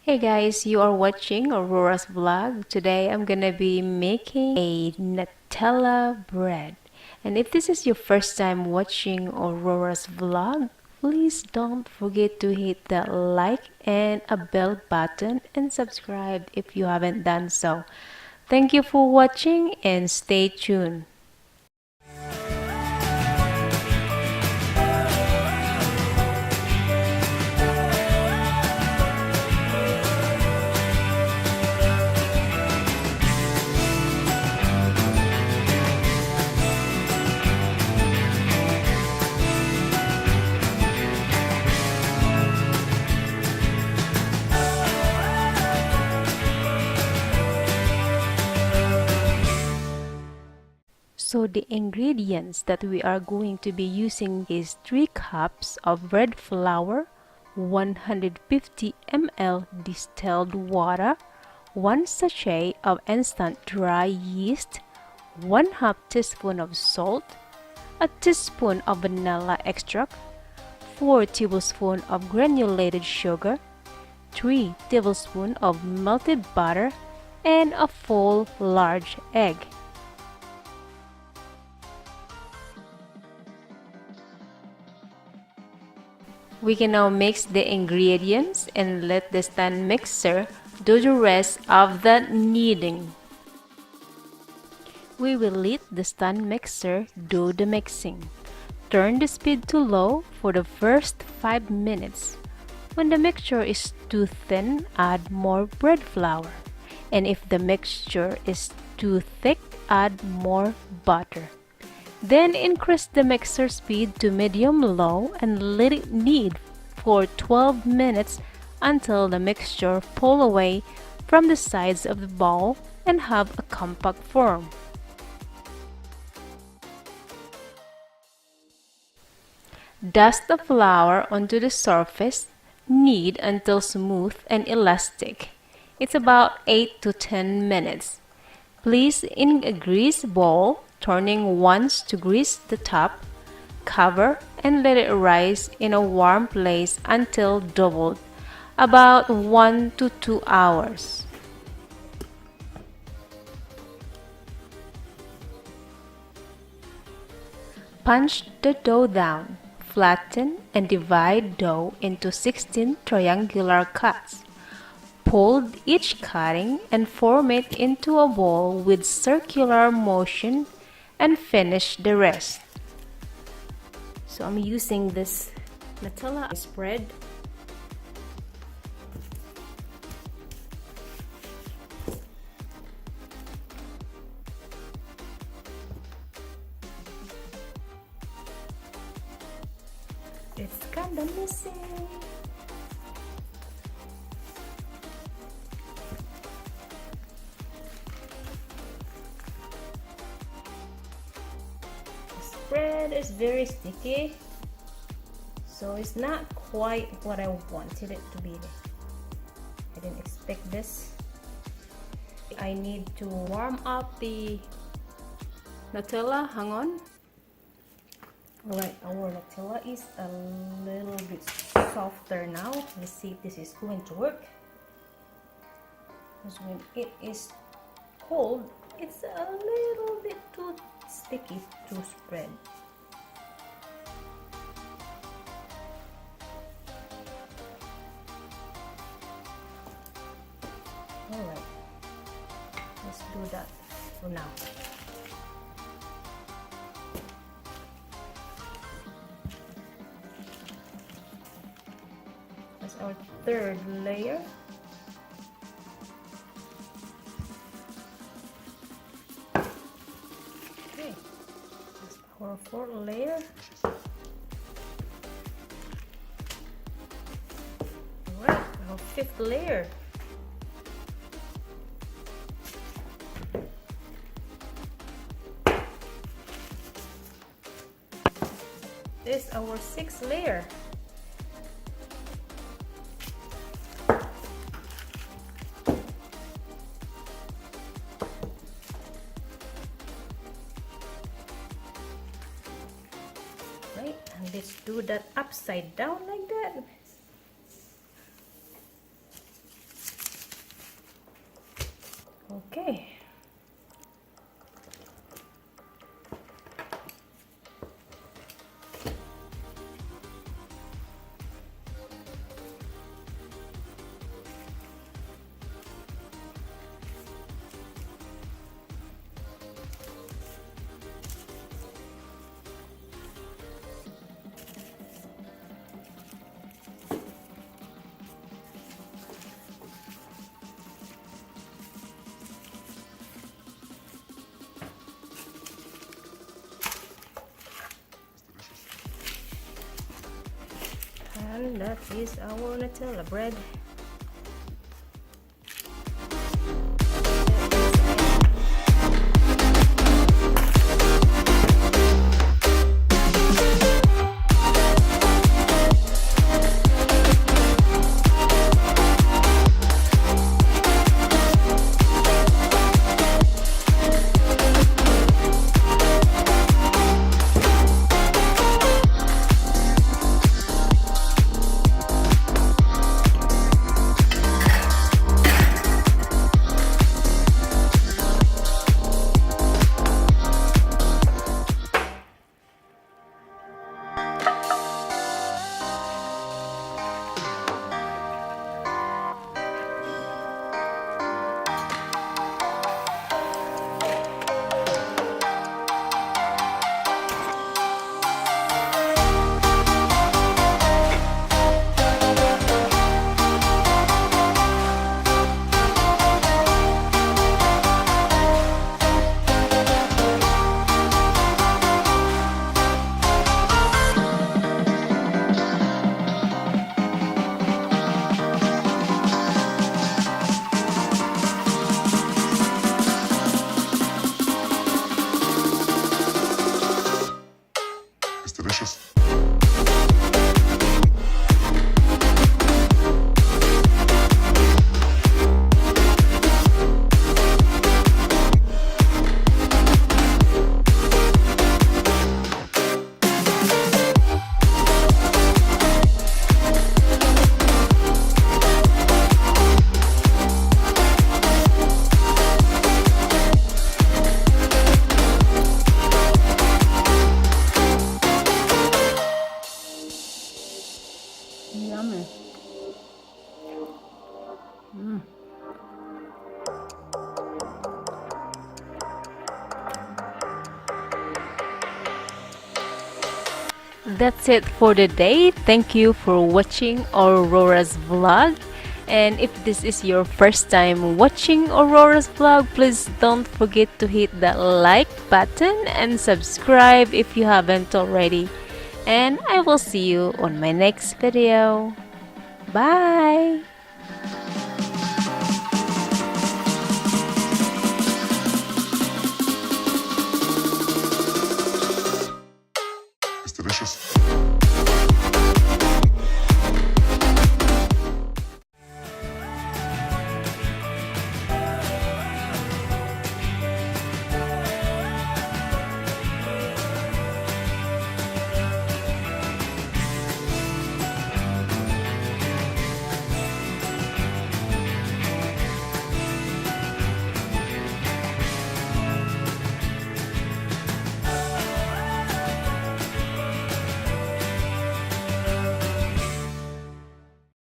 Hey guys, you are watching Aurora's vlog. Today I'm gonna be making a Nutella bread. And if this is your first time watching Aurora's vlog, please don't forget to hit that like and a bell button and subscribe if you haven't done so. Thank you for watching and stay tuned. So the ingredients that we are going to be using is 3 cups of bread flour, 150 ml distilled water, 1 sachet of instant dry yeast, 1/2 teaspoon of salt, a teaspoon of vanilla extract, 4 tablespoons of granulated sugar, 3 tablespoons of melted butter, and a full large egg. We can now mix the ingredients and let the stand mixer do the rest of the kneading. We will let the stand mixer do the mixing. Turn the speed to low for the first 5 minutes. When the mixture is too thin, add more bread flour. And if the mixture is too thick, add more butter. Then increase the mixer speed to medium-low and let it knead for 12 minutes until the mixture pulls away from the sides of the bowl and have a compact form. Dust the flour onto the surface, knead until smooth and elastic. It's about 8 to 10 minutes. Place in a greased bowl, turning once to grease the top, cover and let it rise in a warm place until doubled, about 1 to 2 hours. Punch the dough down, flatten and divide dough into 16 triangular cuts. Fold each cutting and form it into a ball with circular motion and finish the rest. So I'm using this Nutella spread. It's kinda messy. Bread is very sticky, so it's not quite what I wanted it to be. I didn't expect this. I need to warm up the Nutella. Hang on. Alright, our Nutella is a little bit softer now. Let's see if this is going to work. Because when it is cold, it's a little bit too sticky to spread. Alright, let's do that for now. That's our third layer. For a fourth layer. Alright, our fifth layer. This is our sixth layer. And let's do that upside down like that. Okay. And that is our Nutella bread. It's delicious. Yummy. That's it for the day. Thank you for watching Aurora's vlog. And if this is your first time watching Aurora's vlog, please don't forget to hit that like button and subscribe if you haven't already. And I will see you on my next video. Bye!